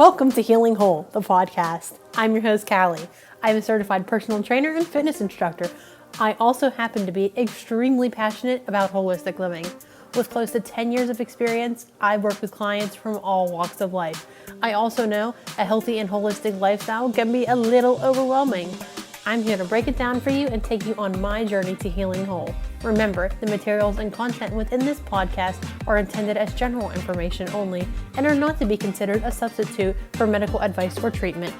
Welcome to Healing Whole, the podcast. I'm your host, Callie. I'm a certified personal trainer and fitness instructor. I also happen to be extremely passionate about holistic living. With close to 10 years of experience, I've worked with clients from all walks of life. I also know a healthy and holistic lifestyle can be a little overwhelming. I'm here to break it down for you and take you on my journey to healing whole. Remember, the materials and content within this podcast are intended as general information only and are not to be considered a substitute for medical advice or treatment.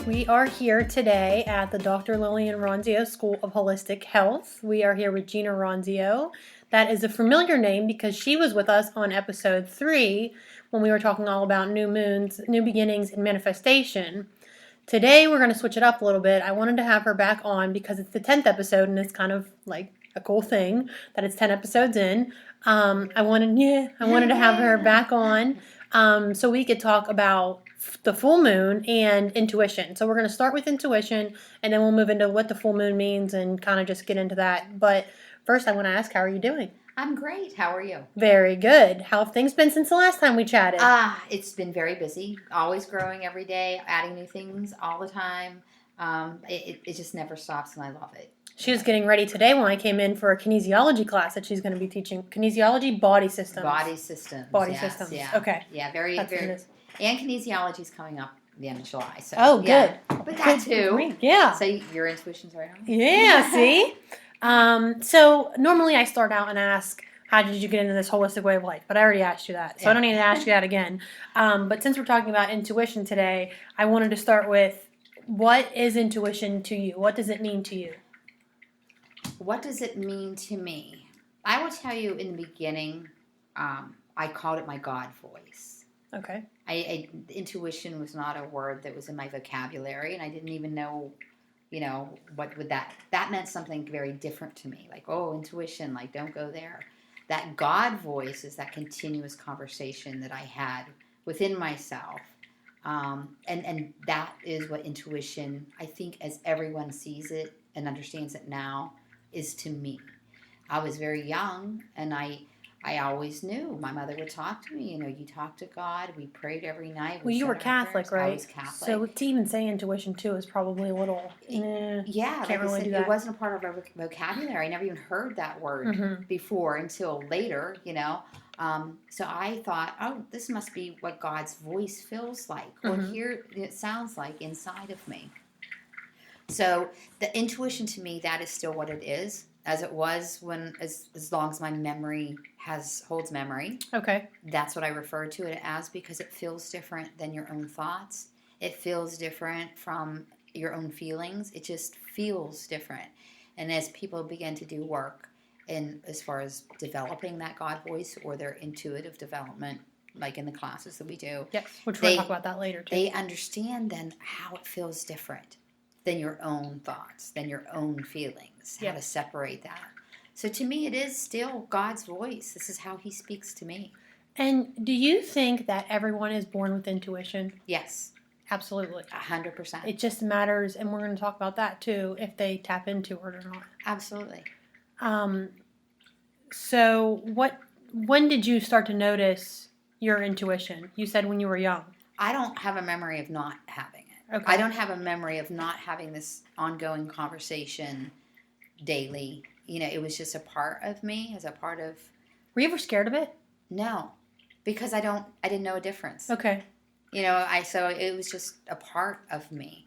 We are here today at the Dr. Gina Ronzio School of Holistic Health. We are here with Gina Ronzio. That is a familiar name because she was with us on episode 3 when we were talking all about new moons, new beginnings, and manifestation. Today we're going to switch it up a little bit. I wanted to have her back on because it's the 10th episode and it's kind of like a cool thing that it's 10 episodes in. I wanted to have her back on so we could talk about the full moon and intuition. So we're going to start with intuition and then we'll move into what the full moon means and kind of just get into that. But first I want to ask, how are you doing? I'm great. How are you? Very good. How have things been since the last time we chatted? It's been very busy. Always growing every day, adding new things all the time. It just never stops, and I love it. She was getting ready today when I came in for a kinesiology class that she's going to be teaching. Kinesiology, body systems. Body systems. Body yes, systems. Yeah. Okay. Yeah, very. And kinesiology is coming up at the end of July. So, oh, good. Yeah. But that too. Great. Yeah. So your intuition's right on. Yeah, see? So normally I start out and ask, how did you get into this holistic way of life? But I already asked you that, so I don't need to ask you that again. But since we're talking about intuition today, I wanted to start with, what is intuition to you? What does it mean to you? What does it mean to me? I will tell you in the beginning, I called it my God voice. Okay. Intuition was not a word that was in my vocabulary, and I didn't even know, what would that meant something very different to me. Like, oh, intuition, like, don't go there. That God voice is that continuous conversation that I had within myself. And that is what intuition, I think, as everyone sees it and understands it now, is to me. I was very young, and I always knew. My mother would talk to me. You talk to God. We prayed every night. Well, you were Catholic, right? I was Catholic. So to even say intuition, too, is probably a little, yeah, can't really do that. It wasn't a part of our vocabulary. I never even heard that word before until later, So I thought, oh, this must be what God's voice feels like, or here it sounds like inside of me. So the intuition to me, that is still what it is, as it was as long as my memory holds memory. Okay. That's what I refer to it as, because it feels different than your own thoughts. It feels different from your own feelings. It just feels different. And as people begin to do work as far as developing that God voice or their intuitive development, like in the classes that we do. Yes, which we'll talk about that later too. They understand then how it feels different than your own thoughts, than your own feelings, how to separate that. So to me, it is still God's voice. This is how he speaks to me. And do you think that everyone is born with intuition? Yes. Absolutely. 100%. It just matters, and we're going to talk about that too, if they tap into it or not. Absolutely. So when did you start to notice your intuition? You said when you were young. I don't have a memory of not having it. Okay. I don't have a memory of not having this ongoing conversation daily. It was just a part of me, as a part of... Were you ever scared of it? No, because I didn't know a difference. Okay. So it was just a part of me.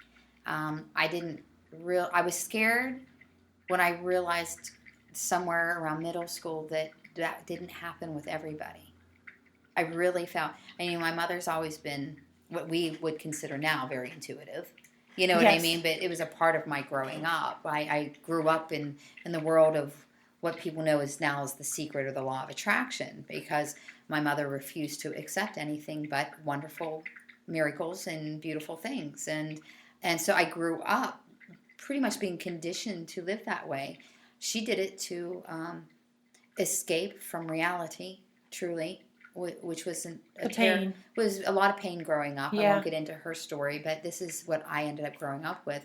I was scared when I realized somewhere around middle school that didn't happen with everybody. I really felt, my mother's always been what we would consider now very intuitive. You know what I mean? But it was a part of my growing up. I grew up in the world of what people know as the secret or the law of attraction, because my mother refused to accept anything but wonderful miracles and beautiful things. And so I grew up pretty much being conditioned to live that way. She did it to escape from reality, truly, which was pain. Was a lot of pain growing up. Yeah. I won't get into her story, but this is what I ended up growing up with.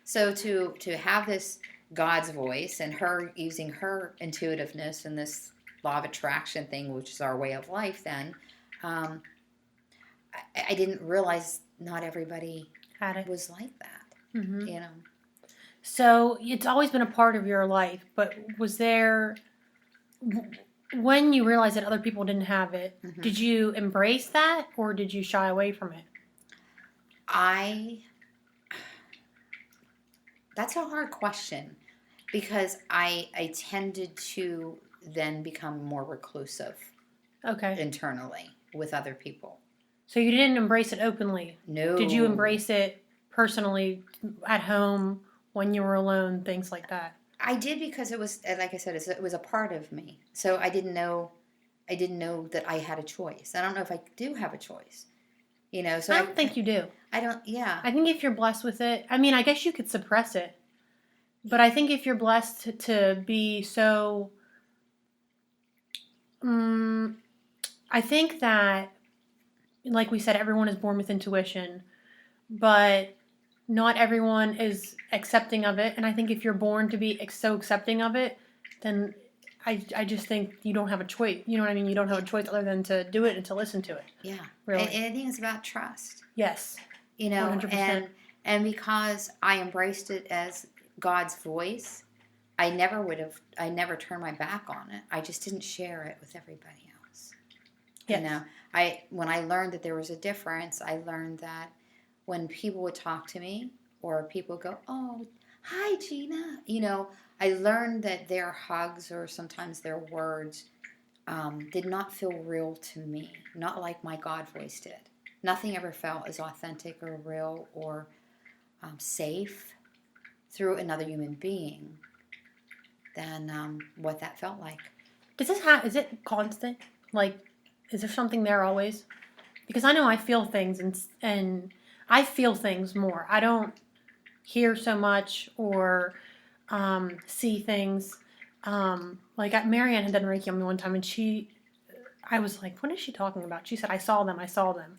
So to have this God's voice and her using her intuitiveness and this law of attraction thing, which is our way of life then, I didn't realize not everybody Had it. was like that, Mm-hmm. you know. So it's always been a part of your life, but was there, when you realized that other people didn't have it, Mm-hmm. did you embrace that or did you shy away from it? That's a hard question because I tended to then become more reclusive Okay. internally with other people. So you didn't embrace it openly? No. Did you embrace it personally at home when you were alone, things like that? I did because it was, like I said, it was a part of me. So I didn't know that I had a choice. I don't know if I do have a choice. You know, so I don't think you do. I don't, yeah. I think if you're blessed with it, I mean, I guess you could suppress it. But I think if you're blessed to be so, I think that, like we said, everyone is born with intuition, but not everyone is accepting of it. And I think if you're born to be so accepting of it, then I just think you don't have a choice. You know what I mean? You don't have a choice other than to do it and to listen to it. Yeah. Really. And I think it's about trust. Yes. You know, 100%. and because I embraced it as God's voice, I never turned my back on it. I just didn't share it with everybody else. Yes. You know, when I learned that there was a difference, I learned that when people would talk to me or people would go, "Oh, hi, Gina," you know, I learned that their hugs or sometimes their words did not feel real to me, not like my God voice did. Nothing ever felt as authentic or real or safe through another human being than what that felt like. Does this is it constant? Like, is there something there always? Because I know I feel things and I feel things more. I don't hear so much or see things. Like Marianne had done Reiki on me one time, and I was like, "What is she talking about?" She said, "I saw them. I saw them."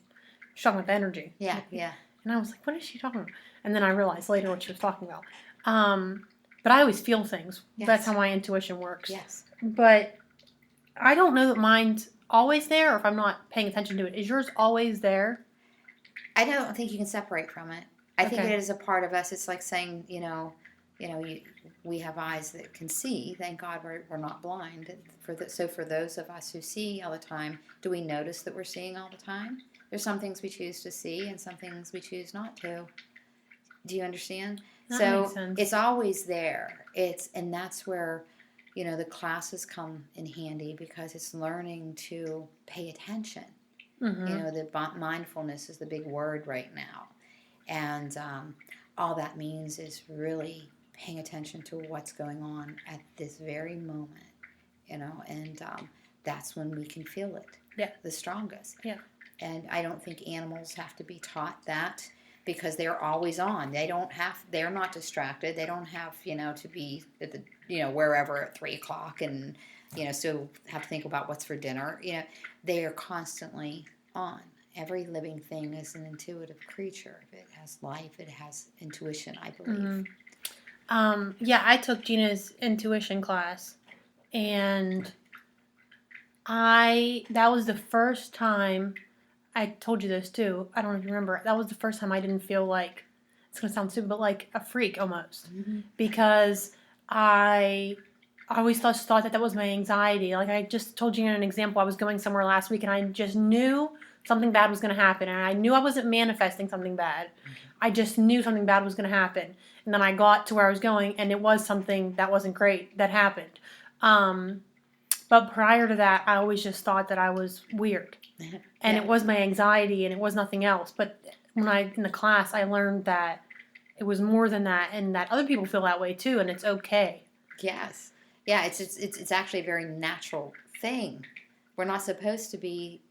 She's talking about energy. Yeah, yeah. And I was like, "What is she talking about?" And then I realized later what she was talking about. But I always feel things. Yes. That's how my intuition works. Yes. But I don't know that mine's always there, or if I'm not paying attention to it. Is yours always there? I don't think you can separate from it. I think Okay. it is a part of us. It's like saying, we have eyes that can see. Thank God we're not blind. So for those of us who see all the time, do we notice that we're seeing all the time? There's some things we choose to see and some things we choose not to. Do you understand? That makes sense. It's always there. And that's where, the classes come in handy because it's learning to pay attention. Mm-hmm. The mindfulness is the big word right now. And all that means is really paying attention to what's going on at this very moment, and that's when we can feel it the strongest. Yeah. And I don't think animals have to be taught that because they're always on. They're not distracted. They don't have, to be at the, wherever at 3:00 and, still have to think about what's for dinner. They are constantly on. Every living thing is an intuitive creature. It has life. It has intuition, I believe. Mm-hmm. Yeah, I took Gina's intuition class, and that was the first time, I told you this too, I don't know if you remember, that was the first time I didn't feel like, it's going to sound stupid, but like a freak almost, because I always thought that was my anxiety. Like I just told you an example, I was going somewhere last week and I just knew something bad was going to happen, and I knew I wasn't manifesting something bad. I just knew something bad was going to happen, and then I got to where I was going, and it was something that wasn't great that happened. But prior to that, I always just thought that I was weird, and it was my anxiety, and it was nothing else. But in the class, I learned that it was more than that, and that other people feel that way too, and it's okay. Yes, yeah, it's actually a very natural thing. We're not supposed to be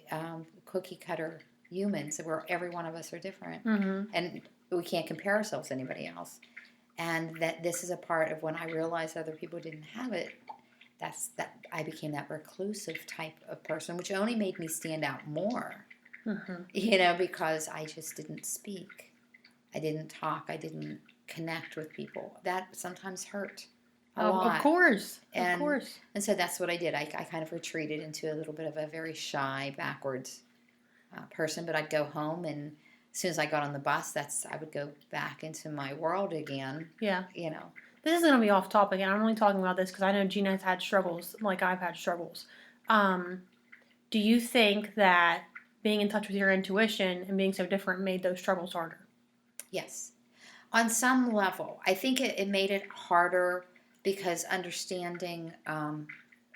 cookie cutter humans. Where every one of us are different, and we can't compare ourselves to anybody else. And that this is a part of when I realized other people didn't have it. That I became that reclusive type of person, which only made me stand out more. Because I just didn't speak, I didn't talk, I didn't connect with people. That sometimes hurt a lot. Of course. And, of course. And so that's what I did. I kind of retreated into a little bit of a very shy, backwards person. But I'd go home, and as soon as I got on the bus, I would go back into my world again. Yeah. You know. This is going to be off topic, and I'm only talking about this because I know Gina's had struggles like I've had struggles. Do you think that being in touch with your intuition and being so different made those struggles harder? Yes. On some level. I think it made it harder because understanding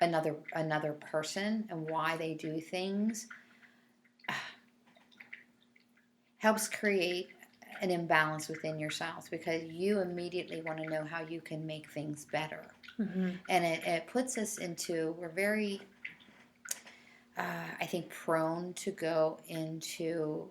another person and why they do things helps create an imbalance within yourselves, because you immediately want to know how you can make things better. Mm-hmm. And it puts us into, we're very, I think, prone to go into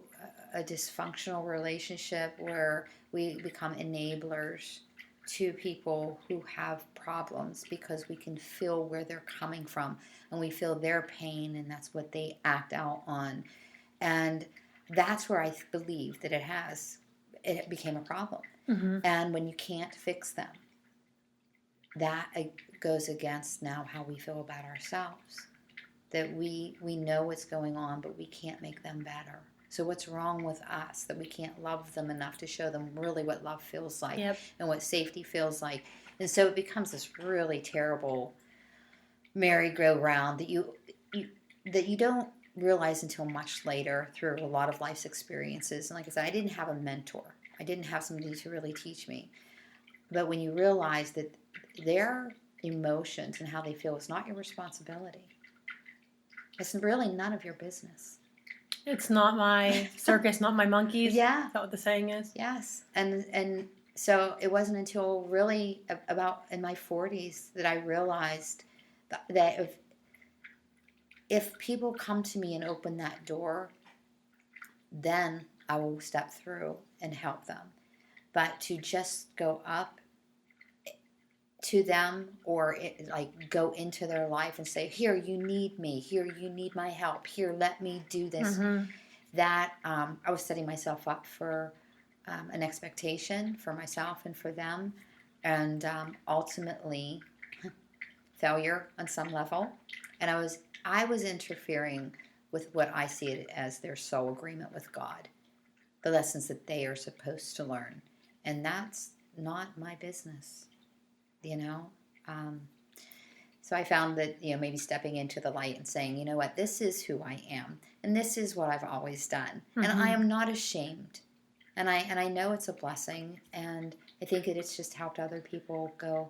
a dysfunctional relationship where we become enablers to people who have problems, because we can feel where they're coming from and we feel their pain, and that's what they act out on. And that's where I believe that it became a problem. Mm-hmm. And when you can't fix them, that goes against now how we feel about ourselves. That we know what's going on, but we can't make them better. So what's wrong with us that we can't love them enough to show them really what love feels like? Yep. And what safety feels like? And so it becomes this really terrible merry-go-round that you don't realize until much later through a lot of life's experiences. And like I said, I didn't have a mentor. I didn't have somebody to really teach me. But when you realize that their emotions and how they feel is not your responsibility, it's really none of your business. It's not my circus, not my monkeys. Yeah. Is that what the saying is? Yes. And so it wasn't until really about in my 40s that I realized that if people come to me and open that door, then I will step through and help them. But to just go up to them or go into their life and say, here, you need me. Here, you need my help. Here, let me do this. Mm-hmm. That I was setting myself up for an expectation for myself and for them. And ultimately, failure on some level. And I was interfering with what I see it as their soul agreement with God, the lessons that they are supposed to learn. And that's not my business, you know. So I found that, maybe stepping into the light and saying, you know what, this is who I am, and this is what I've always done, Mm-hmm. and I am not ashamed, and I know it's a blessing, and I think that it's just helped other people go,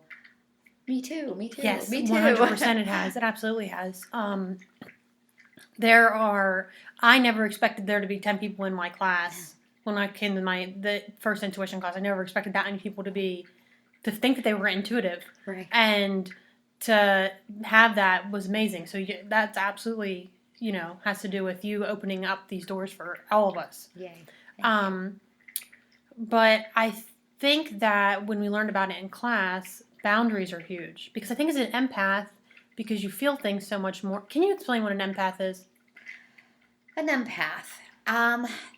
me too, me too, Yes, me too. 100% it has. It absolutely has. I never expected there to be 10 people in my class when I came to the first intuition class. I never expected that many people to think that they were intuitive. Right. And to have that was amazing. So that's absolutely, has to do with you opening up these doors for all of us. Yay. But I think that when we learned about it in class, boundaries are huge. Because I think as an empath, because you feel things so much more. Can you explain what an empath is? An empath.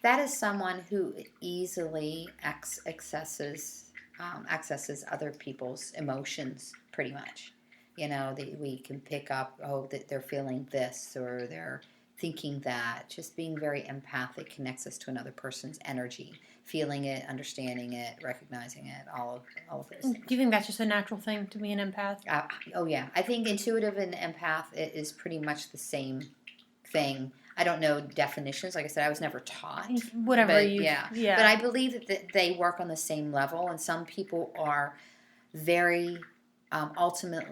That is someone who easily accesses other people's emotions, pretty much. We can pick up, that they're feeling this or they're thinking that. Just being very empathic connects us to another person's energy, feeling it, understanding it, recognizing it, all of those things. Do you think that's just a natural thing to be an empath? Oh, yeah. I think intuitive and empath is pretty much the same thing. I don't know definitions. Like I said, I was never taught. Whatever but, you... Yeah. But I believe that they work on the same level, and some people are very ultimate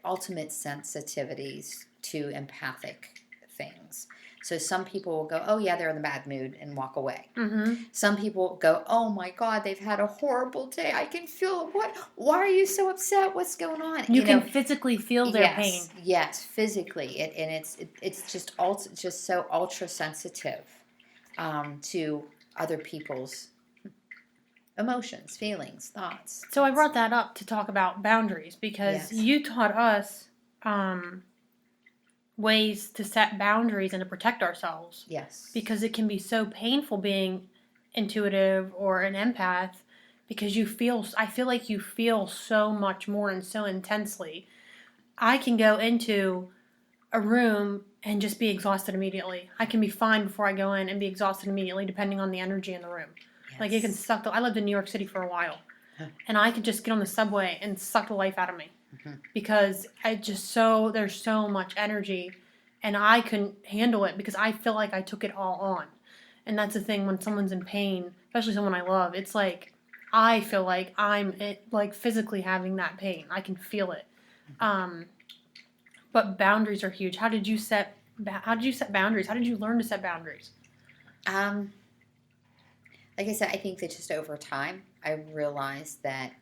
sensitivities to empathic things. So some people will go, oh, yeah, they're in a bad mood, and walk away. Mm-hmm. Some people go, oh, my God, they've had a horrible day. I can feel what? Why are you so upset? What's going on? You can physically feel their pain. Yes, physically. It's just so ultra sensitive to other people's emotions, feelings, thoughts. So I brought that up to talk about boundaries because you taught us ways to set boundaries and to protect ourselves. Yes. Because it can be so painful being intuitive or an empath because I feel like you feel so much more and so intensely. I can go into a room and just be exhausted immediately. I can be fine before I go in and be exhausted immediately, depending on the energy in the room. Yes. Like it can suck. I lived in New York City for a while, and I could just get on the subway and suck the life out of me because there's so much energy, and I couldn't handle it because I feel like I took it all on, and that's the thing when someone's in pain, especially someone I love. It's like I feel like I'm like physically having that pain. I can feel it. But boundaries are huge. How did you set boundaries? How did you learn to set boundaries? Like I said, I think that just over time, I realized that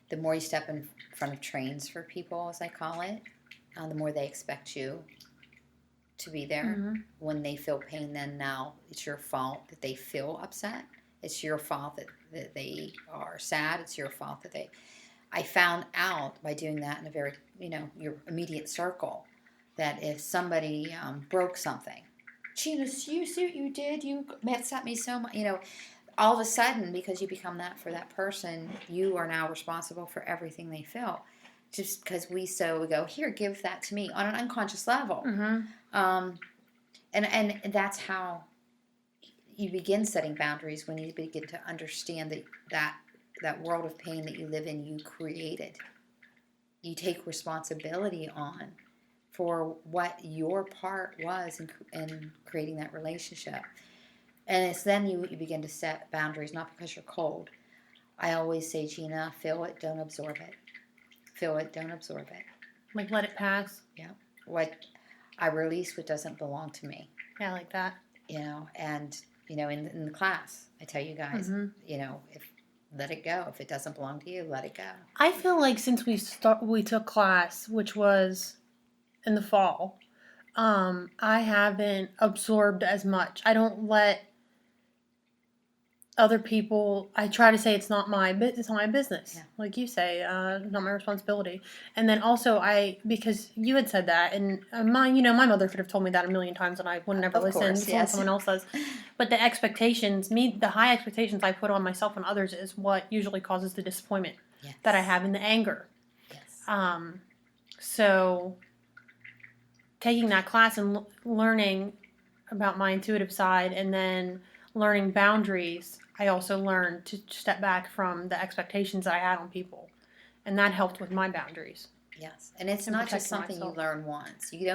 the more you step in front of trains for people, as I call it, the more they expect you to be there. When they feel pain, then now it's your fault that they feel upset. It's your fault that they are sad. It's your fault that they... I found out by doing that in a very, your immediate circle, that if somebody broke something, Gina, you see what you did? You upset me so much. All of a sudden, because you become that for that person, you are now responsible for everything they feel. Just because we go, here, give that to me on an unconscious level. And that's how you begin setting boundaries, when you begin to understand that world of pain that you live in, you created. You take responsibility on for what your part was in creating that relationship. And it's then you begin to set boundaries, not because you're cold. I always say, Gina, feel it, don't absorb it. Feel it, don't absorb it. Like let it pass? Yeah. I release what doesn't belong to me. Yeah, like that. And, in the class, I tell you guys, if let it go. If it doesn't belong to you, let it go. I feel like since we took class, which was in the fall, I haven't absorbed as much. I don't let other people. I try to say it's not my business, Yeah. like you say, not my responsibility. And then also because you had said that, and my mother could have told me that a million times, and I would never listen. Course, yes. Someone else does. But the high expectations I put on myself and others is what usually causes the disappointment that I have and the anger. Yes. So taking that class and learning about my intuitive side, and then learning boundaries, I also learned to step back from the expectations that I had on people, and that helped with my boundaries. Yes, and it's not just something you learn once. You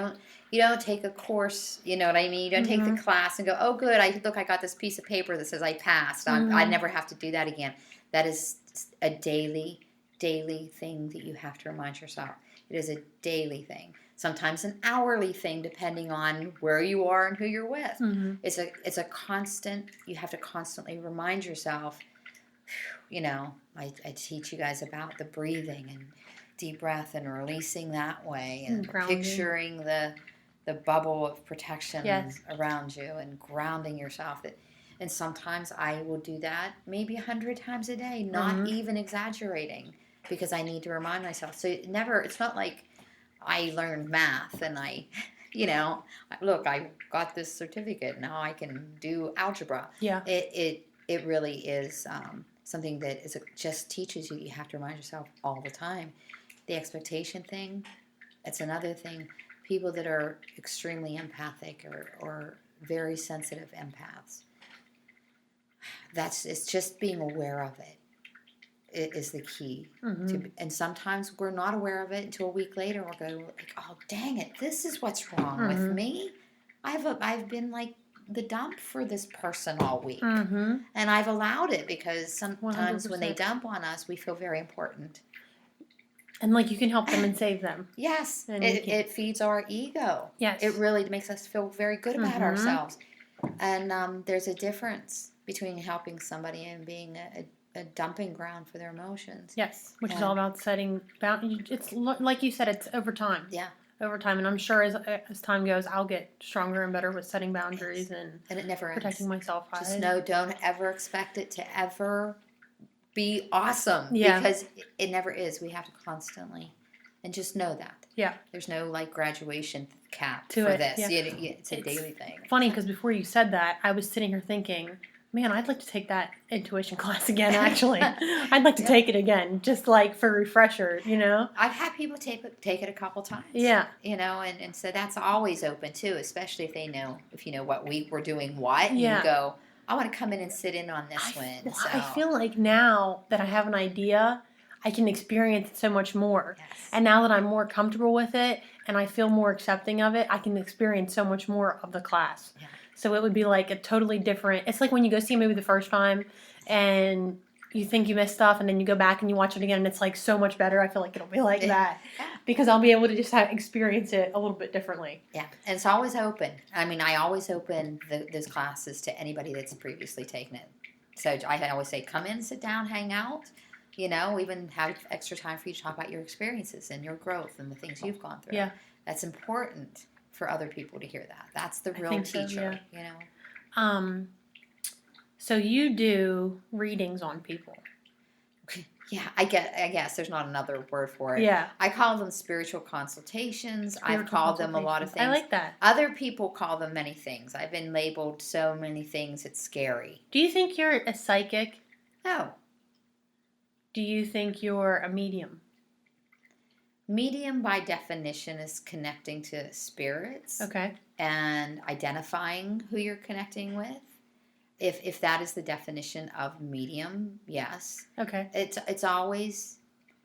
don't take a course. You know what I mean? You don't take the class and go, oh, good. I got this piece of paper that says I passed. I never have to do that again. That is a daily thing that you have to remind yourself. It is a daily thing. Sometimes an hourly thing, depending on where you are and who you're with. It's a constant. You have to constantly remind yourself. I teach you guys about the breathing and deep breath and releasing that way, and picturing the bubble of protection around you and grounding yourself. And sometimes I will do that maybe 100 times a day, not even exaggerating, because I need to remind myself. So it's not like I learned math and look, I got this certificate, now I can do algebra. Yeah. It really is something that just teaches you. You have to remind yourself all the time. The expectation thing, it's another thing. People that are extremely empathic or very sensitive empaths, it's just being aware of it. It is the key. And sometimes we're not aware of it until a week later. We'll go like, oh, dang it, this is what's wrong with me. I've been like the dump for this person all week. And I've allowed it because sometimes 100%. When they dump on us, we feel very important. And like you can help them and save them. Yes. It feeds our ego. Yes. It really makes us feel very good about ourselves. And there's a difference between helping somebody and being a dumping ground for their emotions. Yes, which is all about setting boundaries. It's like you said, it's over time. Yeah. Over time. And I'm sure as time goes, I'll get stronger and better with setting boundaries and it never protecting myself. Just don't ever expect it to ever be awesome. Yeah. Because it never is. We have to constantly, and just know that. Yeah. There's no graduation cap for this. Yeah. It's a daily thing. Funny because before you said that, I was sitting here thinking, Man, I'd like to take that intuition class again, actually. I'd like to take it again, just like for refresher, you know? I've had people take it a couple times. Yeah. You know, and so that's always open too, especially if you know what week we're doing what, and Yeah. you go, I want to come in and sit in on this one. Well, So I feel like now that I have an idea, I can experience it so much more. yes. And now that I'm more comfortable with it and I feel more accepting of it, I can experience so much more of the class. Yeah. So it would be like a totally different. It's like when you go see a movie the first time and you think you missed stuff, and then you go back and you watch it again, and it's like so much better. I feel like it'll be like that because I'll be able to just experience it a little bit differently. Yeah, and it's always open. I mean, I always open those classes to anybody that's previously taken it. So I always say, come in, sit down, hang out. You know, even have extra time for you to talk about your experiences and your growth and the things you've gone through. Yeah. That's important for other people to hear that. That's the real teacher, you know. So you do readings on people. Yeah, I guess there's not another word for it. Yeah. I call them spiritual consultations. I've called them a lot of things. I like that. Other people call them many things. I've been labeled so many things, it's scary. Do you think you're a psychic? No. Do you think you're a medium? Medium, by definition, is connecting to spirits. Okay. And identifying who you're connecting with. If that is the definition of medium, yes. Okay. It's always,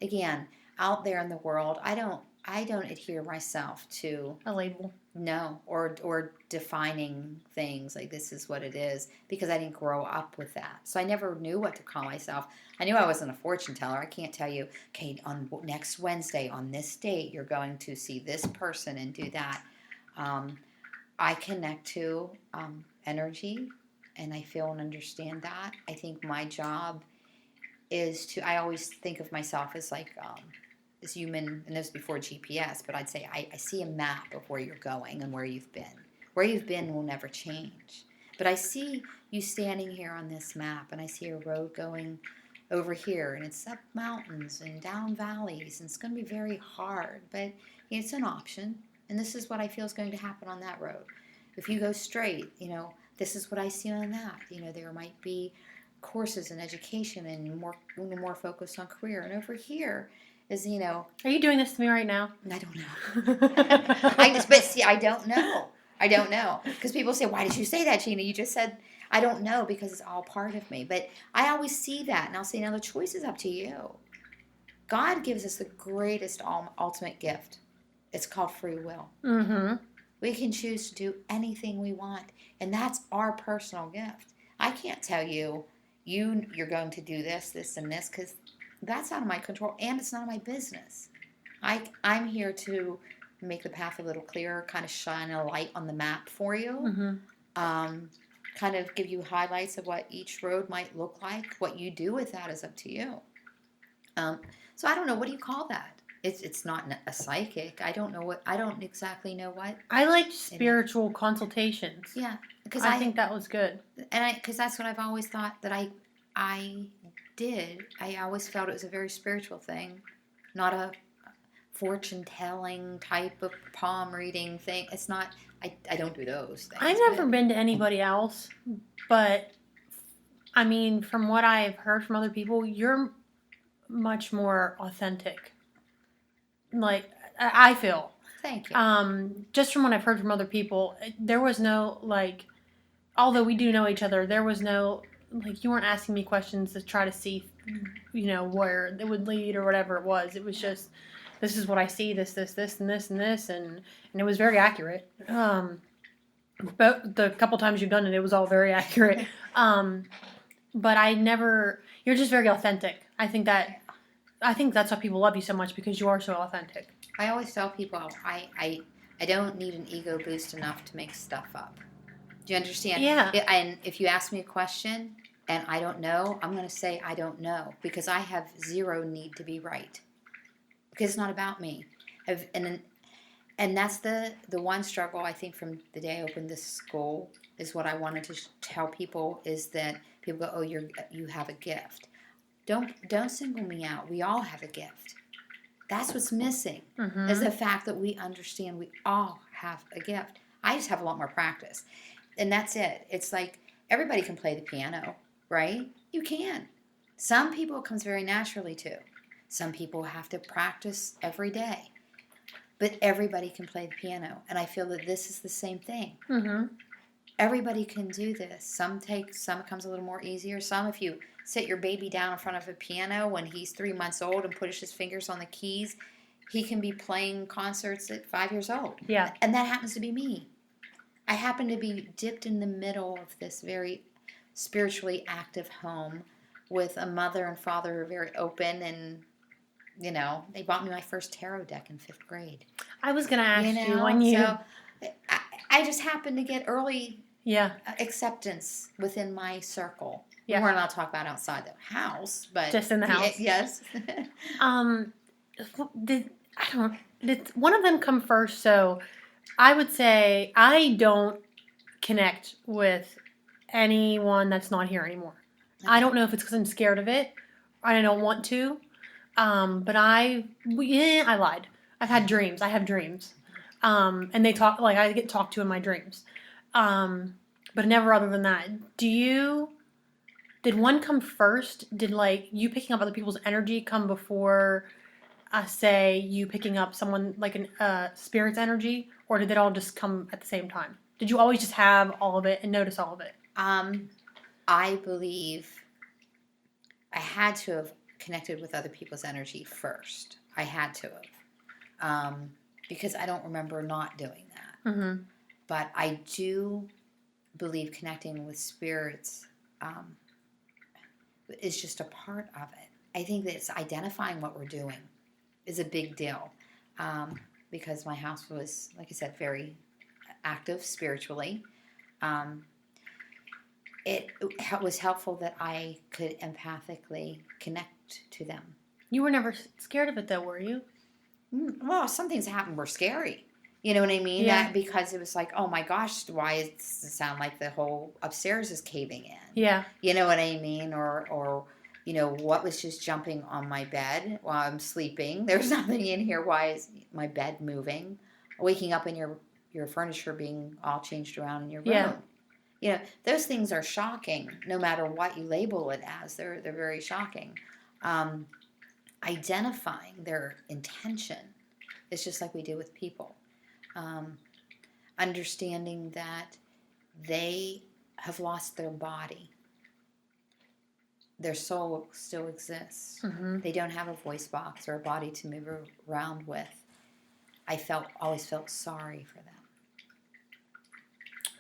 again, out there in the world. I don't adhere myself to a label. No, or defining things like this is what it is, because I didn't grow up with that. So I never knew what to call myself. I knew I wasn't a fortune teller. I can't tell you, okay, on next Wednesday on this date you're going to see this person and do that. I connect to energy, and I feel and understand that. I think my job is to. I always think of myself as like. This human, and this was before GPS, but I'd say I see a map of where you're going and where you've been. Where you've been will never change. But I see you standing here on this map, and I see a road going over here, and it's up mountains and down valleys, and it's going to be very hard, but it's an option, and this is what I feel is going to happen on that road. If you go straight, this is what I see on that. There might be courses in education and more focused on career, and over here is, Are you doing this to me right now? I don't know. I don't know. I don't know. Because people say, why did you say that, Gina? You just said, I don't know, because it's all part of me. But I always see that, and I'll say, now the choice is up to you. God gives us the greatest ultimate gift. It's called free will. Mm-hmm. We can choose to do anything we want, and that's our personal gift. I can't tell you, you're going to do this, this, and this, because that's out of my control, and it's none of my business. I'm here to make the path a little clearer, kind of shine a light on the map for you, kind of give you highlights of what each road might look like. What you do with that is up to you. So I don't know. What do you call that? It's not a psychic. I don't exactly know what. I liked spiritual consultations. Yeah, because I think that was good. And because that's what I've always thought that I did. I always felt it was a very spiritual thing, not a fortune-telling type of palm reading thing. It's not, I don't do those things. I've never been to anybody else, but, I mean, from what I've heard from other people, you're much more authentic. Like, I feel. Thank you. Just from what I've heard from other people, there was no, like, although we do know each other, there was no, like, you weren't asking me questions to try to see, where it would lead or whatever it was. It was just, this is what I see, this, and this, and this, and it was very accurate. But the couple times you've done it, it was all very accurate. But you're just very authentic. I think that's why people love you so much, because you are so authentic. I always tell people, I don't need an ego boost enough to make stuff up. Do you understand? Yeah. And if you ask me a question and I don't know, I'm going to say I don't know, because I have zero need to be right. Because it's not about me. And that's the one struggle, I think, from the day I opened this school, is what I wanted to tell people, is that people go, oh, you have a gift. Don't single me out. We all have a gift. That's what's missing, is the fact that we understand we all have a gift. I just have a lot more practice. And that's it. It's like, everybody can play the piano, right? You can. Some people it comes very naturally to. Some people have to practice every day. But everybody can play the piano. And I feel that this is the same thing. Mm-hmm. Everybody can do this. Some comes a little more easier. Some, if you sit your baby down in front of a piano when he's 3 months old and push his fingers on the keys, he can be playing concerts at 5 years old. Yeah. And that happens to be me. I happen to be dipped in the middle of this very spiritually active home with a mother and father who are very open, and they bought me my first tarot deck in 5th grade. I was going to ask you when you... So I just happened to get early Yeah. acceptance within my circle. Yeah. We weren't allowed to talk about outside the house, but... Just in the house? Yes. Did one of them come first? So I would say I don't connect with anyone that's not here anymore. Okay. I don't know if it's because I'm scared of it. I don't want to. But I lied. I've had dreams. I have dreams. And they talk, like I get talked to in my dreams. But never other than that. Did one come first? Did like you picking up other people's energy come before, say you picking up someone like an spirit's energy? Or did it all just come at the same time? Did you always just have all of it and notice all of it? I believe I had to have connected with other people's energy first. I had to have. Because I don't remember not doing that. Mm-hmm. But I do believe connecting with spirits is just a part of it. I think that it's identifying what we're doing is a big deal. Because my house was, like I said, very active spiritually. It was helpful that I could empathically connect to them. You were never scared of it, though, were you? Well, some things that happened were scary. You know what I mean? Yeah. That because it was like, oh my gosh, why does it sound like the whole upstairs is caving in? Yeah. You know what I mean? Or what was just jumping on my bed while I'm sleeping? There's nothing in here. Why is my bed moving? Waking up and your furniture being all changed around in your room. Yeah. Those things are shocking, no matter what you label it as. They're very shocking. Identifying their intention is just like we do with people. Understanding that they have lost their body. Their soul still exists. Mm-hmm. They don't have a voice box or a body to move around with. I always felt sorry for them.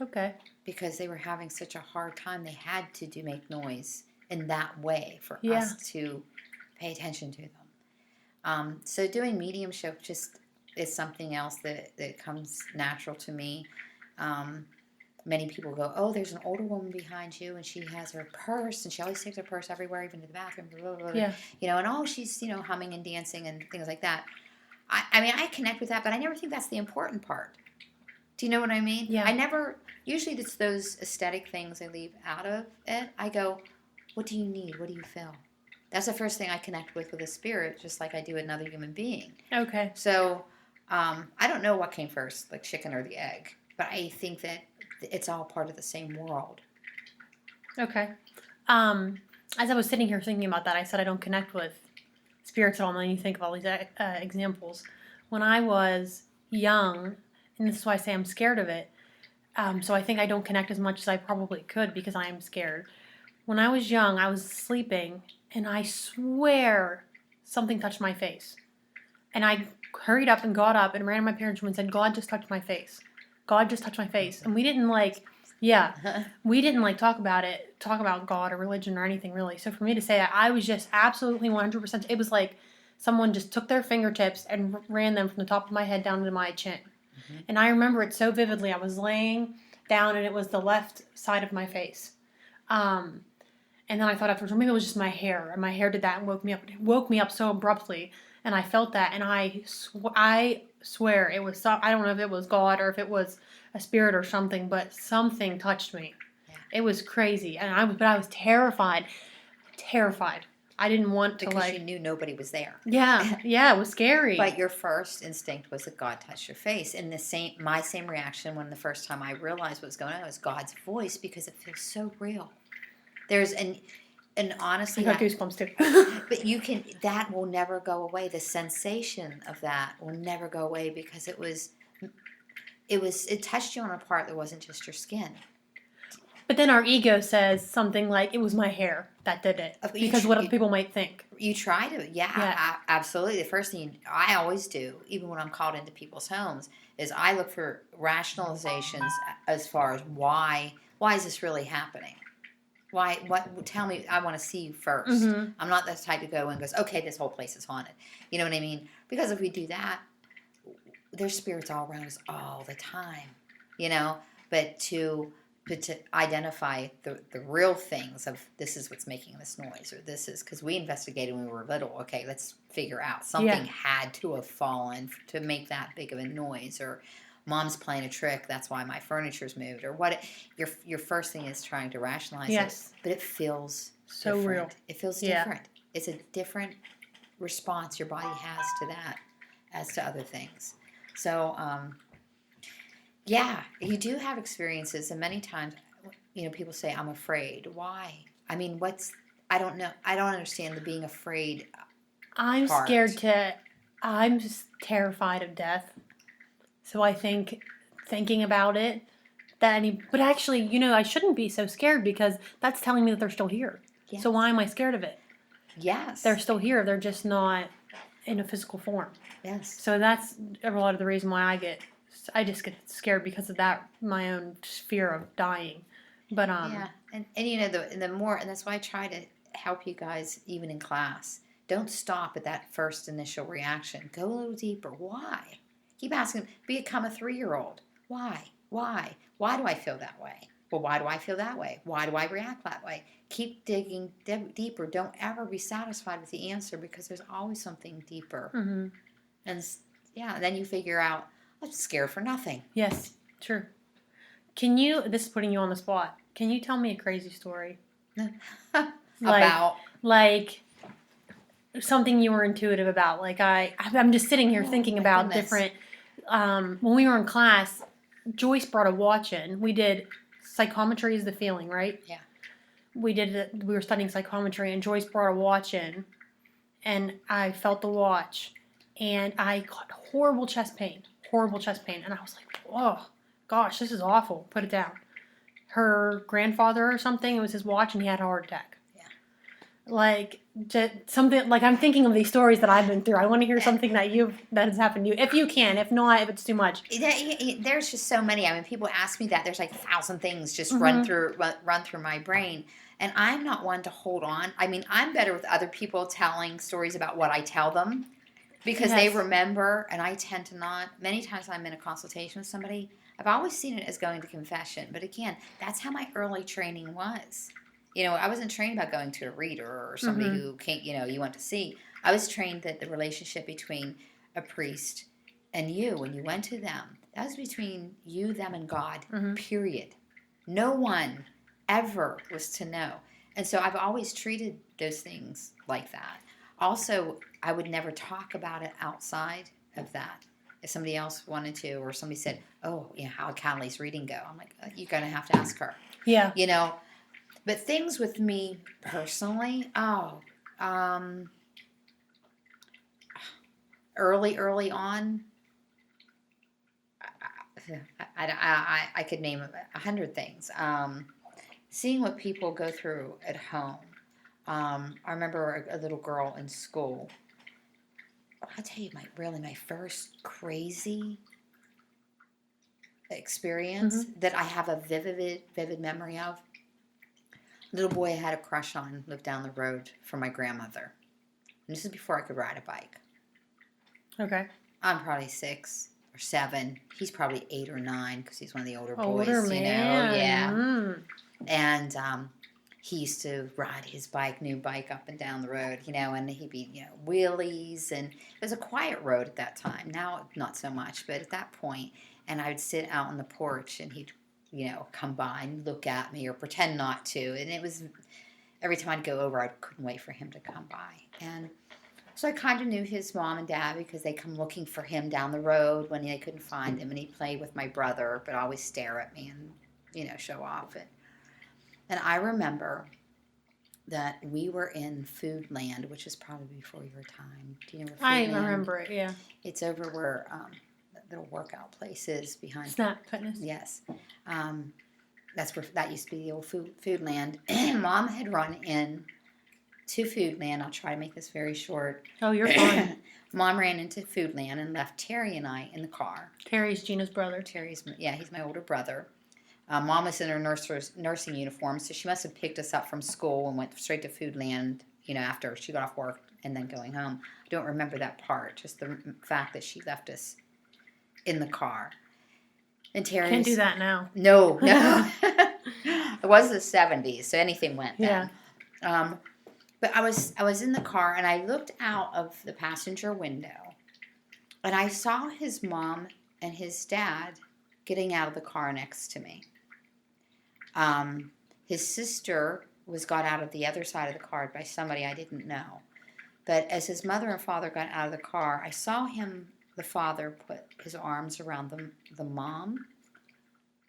Okay. Because they were having such a hard time, they had to make noise in that way for us to pay attention to them. So doing mediumship just is something else that comes natural to me. Many people go, oh, there's an older woman behind you, and she has her purse, and she always takes her purse everywhere, even to the bathroom, blah, blah, blah. Yeah. And oh, she's, humming and dancing and things like that. I mean, I connect with that, but I never think that's the important part. Do you know what I mean? Yeah. Usually it's those aesthetic things I leave out of it. I go, what do you need? What do you feel? That's the first thing I connect with a spirit, just like I do another human being. Okay. So I don't know what came first, like chicken or the egg, but I think that it's all part of the same world. Okay. As I was sitting here thinking about that, I said I don't connect with spirits at all, and then you think of all these examples. When I was young, and this is why I say I'm scared of it, so I think I don't connect as much as I probably could because I am scared. When I was young, I was sleeping, and I swear something touched my face. And I hurried up and got up and ran to my parents' room and said, God just touched my face. God just touched my face. And we didn't talk about God or religion or anything really. So for me to say that, I was just absolutely 100%, it was like someone just took their fingertips and ran them from the top of my head down to my chin. Mm-hmm. And I remember it so vividly. I was laying down and it was the left side of my face. And then I thought afterwards, well, maybe it was just my hair. And my hair did that and woke me up. It woke me up so abruptly. And I felt that. And I swear it was I don't know if it was God or if it was a spirit or something, but something touched me. Yeah. It was crazy. And I was terrified. Terrified. I didn't want to because you knew nobody was there. Yeah, yeah, it was scary. But your first instinct was that God touched your face. And my same reaction when the first time I realized what was going on was God's voice, because it feels so real. And honestly, I got goosebumps too. but that will never go away. The sensation of that will never go away, because it touched you on a part that wasn't just your skin. But then our ego says something like, it was my hair that did it. Because what other people might think. You try to, absolutely. The first thing I always do, even when I'm called into people's homes, is I look for rationalizations as far as why is this really happening? Tell me, I want to see you first. Mm-hmm. I'm not the type to go and goes, okay, this whole place is haunted. You know what I mean? Because if we do that, there's spirits all around us all the time, but to identify the real things of this is what's making this noise, or this is because we investigated when we were little. Okay, let's figure out something had to have fallen to make that big of a noise, or mom's playing a trick, that's why my furniture's moved, or what. Your first thing is trying to rationalize it, but it feels so different. real. It feels different. It's a different response your body has to that as to other things. So you do have experiences, and many times, people say, I'm afraid. Why? I mean, I don't know. I don't understand the being afraid I'm part. I'm just terrified of death. So I think, thinking about it, but actually, I shouldn't be so scared, because that's telling me that they're still here. Yes. So why am I scared of it? Yes. They're still here. They're just not in a physical form. Yes. So that's a lot of the reason why I just get scared, because of that, my own fear of dying. But and the more, and that's why I try to help you guys even in class. Don't stop at that first initial reaction. Go a little deeper. Why? Keep asking. Become a 3-year-old. Why? Why do I feel that way? Well, why do I feel that way? Why do I react that way? Keep digging deeper. Don't ever be satisfied with the answer, because there's always something deeper. Mm-hmm. And then you figure out, I'm scared for nothing. Yes, true. This is putting you on the spot. Can you tell me a crazy story? About? Like something you were intuitive about. Like I'm just sitting here thinking about different, when we were in class, Joyce brought a watch in. We did psychometry is the feeling, right? Yeah. We were studying psychometry, and Joyce brought a watch in, and I felt the watch, and I got horrible chest pain, and I was like, oh gosh, this is awful. Put it down. Her grandfather or something, it was his watch, and he had a heart attack. Yeah. Like, just something, like, I'm thinking of these stories that I've been through. I want to hear something that has happened to you, if you can. If not, if it's too much. There's just so many. I mean, people ask me that. There's like 1,000 things just run through my brain. And I'm not one to hold on. I mean, I'm better with other people telling stories about what I tell them, because they remember, and I tend to not. Many times I'm in a consultation with somebody, I've always seen it as going to confession. But again, that's how my early training was. I wasn't trained about going to a reader or somebody who can't, you want to see. I was trained that the relationship between a priest and you, when you went to them, that was between you, them, and God, period. No one ever was to know. And so I've always treated those things like that. Also, I would never talk about it outside of that. If somebody else wanted to, or somebody said, oh, how Callie's reading go? I'm like, you're going to have to ask her. Yeah. But things with me personally, early on, I could name 100 things. Seeing what people go through at home. I remember a little girl in school. I'll tell you, my first crazy experience that I have a vivid memory of. Little boy I had a crush on lived down the road from my grandmother. And this is before I could ride a bike. Okay. I'm probably 6 or 7. He's probably 8 or 9, because he's one of the older boys. Older man. Yeah. Mm. And he used to ride his new bike up and down the road, and he'd be, wheelies. And it was a quiet road at that time. Now, not so much, but at that point. And I would sit out on the porch, and he'd come by and look at me or pretend not to. And it was every time I'd go over, I couldn't wait for him to come by. And so I kind of knew his mom and dad because they come looking for him down the road when they couldn't find him. And he'd play with my brother, but always stare at me and, show off. And I remember that we were in Foodland, which is probably before your time. Do you know where Foodland? I remember it, yeah. It's over where the little workout place is behind. Snap Fitness. Yes. That's where that used to be the old Foodland. Mom had run in to Foodland. I'll try to make this very short. Oh, you're fine. Mom ran into Foodland and left Terry and I in the car. Terry's Gina's brother. He's my older brother. Mom was in her nursing uniform, so she must have picked us up from school and went straight to Foodland, after she got off work and then going home. I don't remember that part, just the fact that she left us in the car. And Terry can't do that now. No. It was the 70s, so anything went then. Yeah. But I was in the car, and I looked out of the passenger window, and I saw his mom and his dad getting out of the car next to me. His sister got out of the other side of the car by somebody I didn't know. But as his mother and father got out of the car, I saw the father, put his arms around the mom,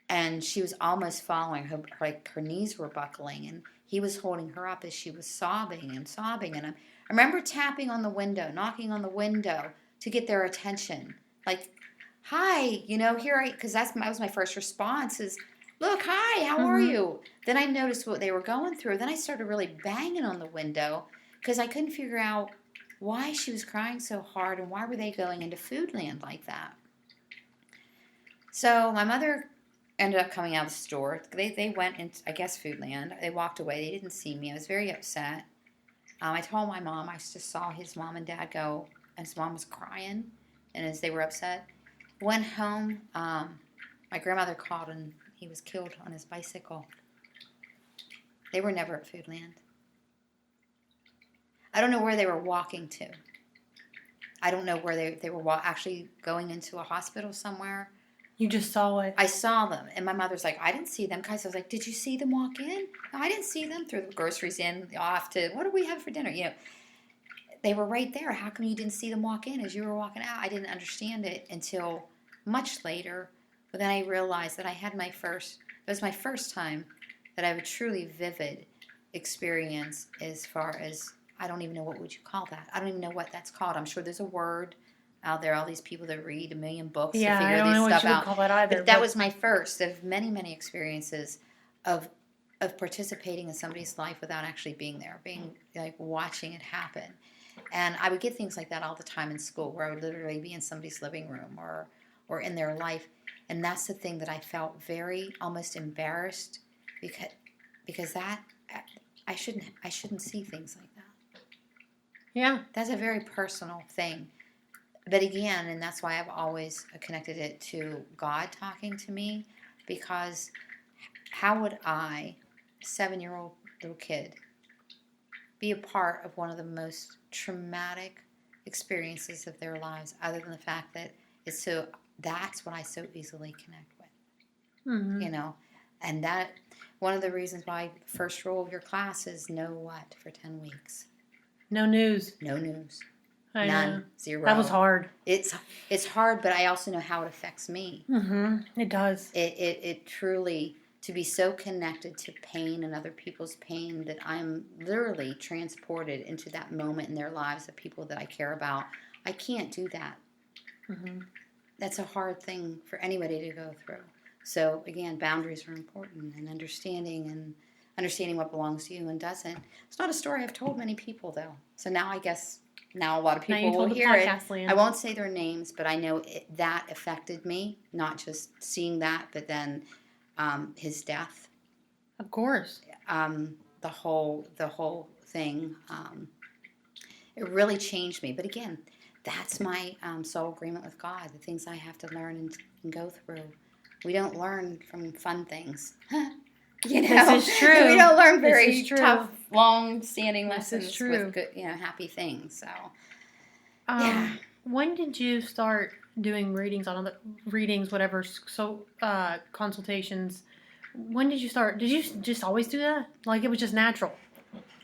and she was almost following her, like her knees were buckling, and he was holding her up as she was sobbing. And I remember tapping on the window, knocking on the window to get their attention. Like, hi, because that was my first response is, look, hi, how are you? Then I noticed what they were going through. Then I started really banging on the window because I couldn't figure out why she was crying so hard and why were they going into Foodland like that. So my mother ended up coming out of the store. They went into, I guess, Foodland. They walked away. They didn't see me. I was very upset. I told my mom I just saw his mom and dad go, and his mom was crying, and as they were upset, went home. My grandmother called, and he was killed on his bicycle. They were never at Foodland. I don't know where they were walking to. I don't know where they were actually going into a hospital somewhere. You just saw it. I saw them, and my mother's like, I didn't see them. Guys, I was like, did you see them walk in? No, I didn't see them. Threw the groceries in, off to, what do we have for dinner? They were right there. How come you didn't see them walk in as you were walking out? I didn't understand it until much later. But then I realized that it was my first time that I had a truly vivid experience as far as, I don't even know, what would you call that? I don't even know what that's called. I'm sure there's a word out there, all these people that read a million books to figure this stuff out. Yeah, I don't know what you would call that either. But that was my first of many, many experiences of participating in somebody's life without actually being there, being like watching it happen. And I would get things like that all the time in school, where I would literally be in somebody's living room or in their life. And that's the thing that I felt very almost embarrassed because that I shouldn't see things like that. Yeah. That's a very personal thing. But again, and that's why I've always connected it to God talking to me, because how would I, a 7-year-old little kid, be a part of one of the most traumatic experiences of their lives, other than the fact that that's what I so easily connect with. Mm-hmm. And that, one of the reasons why the first rule of your class is know what for 10 weeks? No news. No news. None. Know. Zero. That was hard. It's hard, but I also know how it affects me. Mm-hmm. It does. It truly, to be so connected to pain and other people's pain, that I'm literally transported into that moment in their lives, the people that I care about. I can't do that. Mm-hmm. That's a hard thing for anybody to go through. So again, boundaries are important, and understanding what belongs to you and doesn't. It's not a story I've told many people, though. So now I guess a lot of people will hear it. Land. I won't say their names, but I know that affected me. Not just seeing that, but then his death. Of course. The whole thing. It really changed me. But again, that's my soul agreement with God. The things I have to learn and go through. We don't learn from fun things. This is true. We don't learn very tough, long-standing lessons with good, happy things. So, yeah. When did you start doing readings, whatever? So, consultations. When did you start? Did you just always do that? Like it was just natural?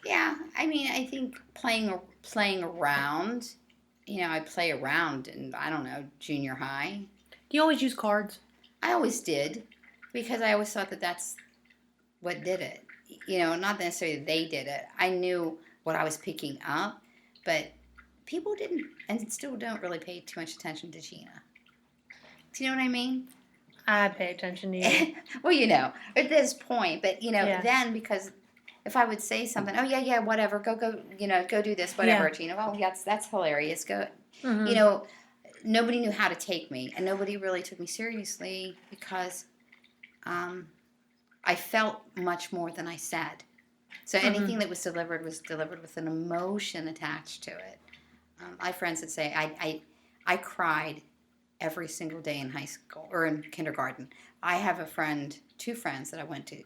Yeah, I mean, I think playing around, I play around in, I don't know, junior high. Do you always use cards? I always did because I always thought that that's what did it. Not necessarily they did it. I knew what I was picking up, but people didn't and still don't really pay too much attention to Gina. Do you know what I mean? I pay attention to you. Well, at this point, but Yeah. then because if I would say something, oh yeah, yeah, whatever, go, go do this, Yeah. whatever, Gina. Oh, yeah, that's hilarious. Go, you Mm-hmm. know, nobody knew how to take me, and nobody really took me seriously because I felt much more than I said. So Mm-hmm. anything that was delivered with an emotion attached to it. My friends would say I cried every single day in high school or in kindergarten. I have two friends that I went to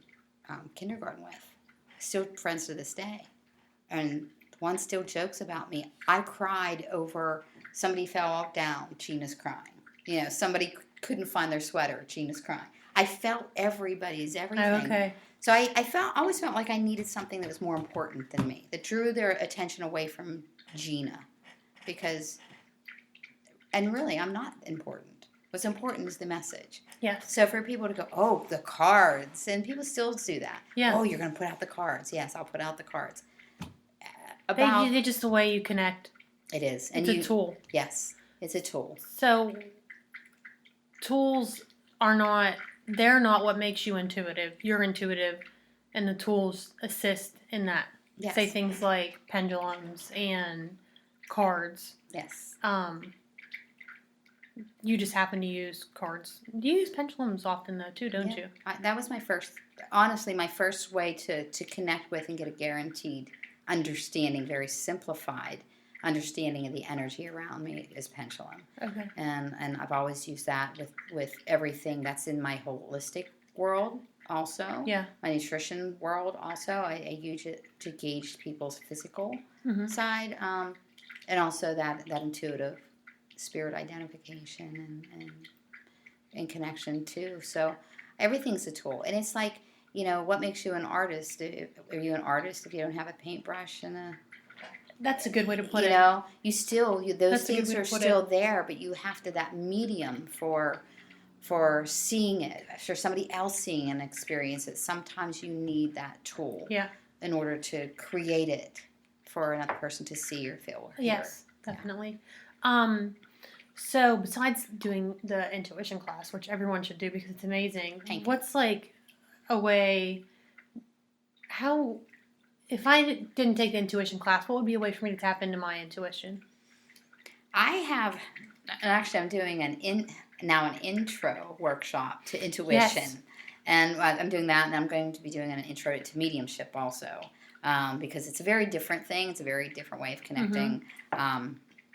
kindergarten with, still friends to this day, and one still jokes about me. I cried over somebody fell down. Gina's crying. Somebody couldn't find their sweater. Gina's crying. I felt everybody's Oh, everything. okay. So I always felt like I needed something that was more important than me, that drew their attention away from Gina, because, and really, I'm not important. What's important is the message. Yes. So for people to go, oh, the cards, and people still do that. Yeah. Oh, you're going to put out the cards. Yes, I'll put out the cards. They're just the way you connect. It is. It's a tool. Yes, it's a tool. So tools they're not what makes you intuitive. You're intuitive, and the tools assist in that. Yes. Say things like pendulums and cards. Yes. You just happen to use cards. You use pendulums often though too, don't you? That was my first way to connect with and get a guaranteed understanding, very simplified understanding of the energy around me is pendulum. Okay. And I've always used that with everything that's in my holistic world also. Yeah. My nutrition world also. I use it to gauge people's physical side, and also that intuitive spirit identification and connection too. So everything's a tool, and it's like, what makes you an artist? Are you an artist if you don't have a paintbrush and a? That's a good way to put it. Those things are still there, but you have that medium for seeing it, for somebody else seeing and experience it. Sometimes you need that tool, in order to create it for another person to see or feel. Or yes, hear. Definitely. Yeah. So besides doing the intuition class, which everyone should do because it's amazing, what's like a way? If I didn't take the intuition class, what would be a way for me to tap into my intuition? I'm doing an intro workshop to intuition. Yes. And I'm doing that, and I'm going to be doing an intro to mediumship also, because it's a very different thing. It's a very different way of connecting,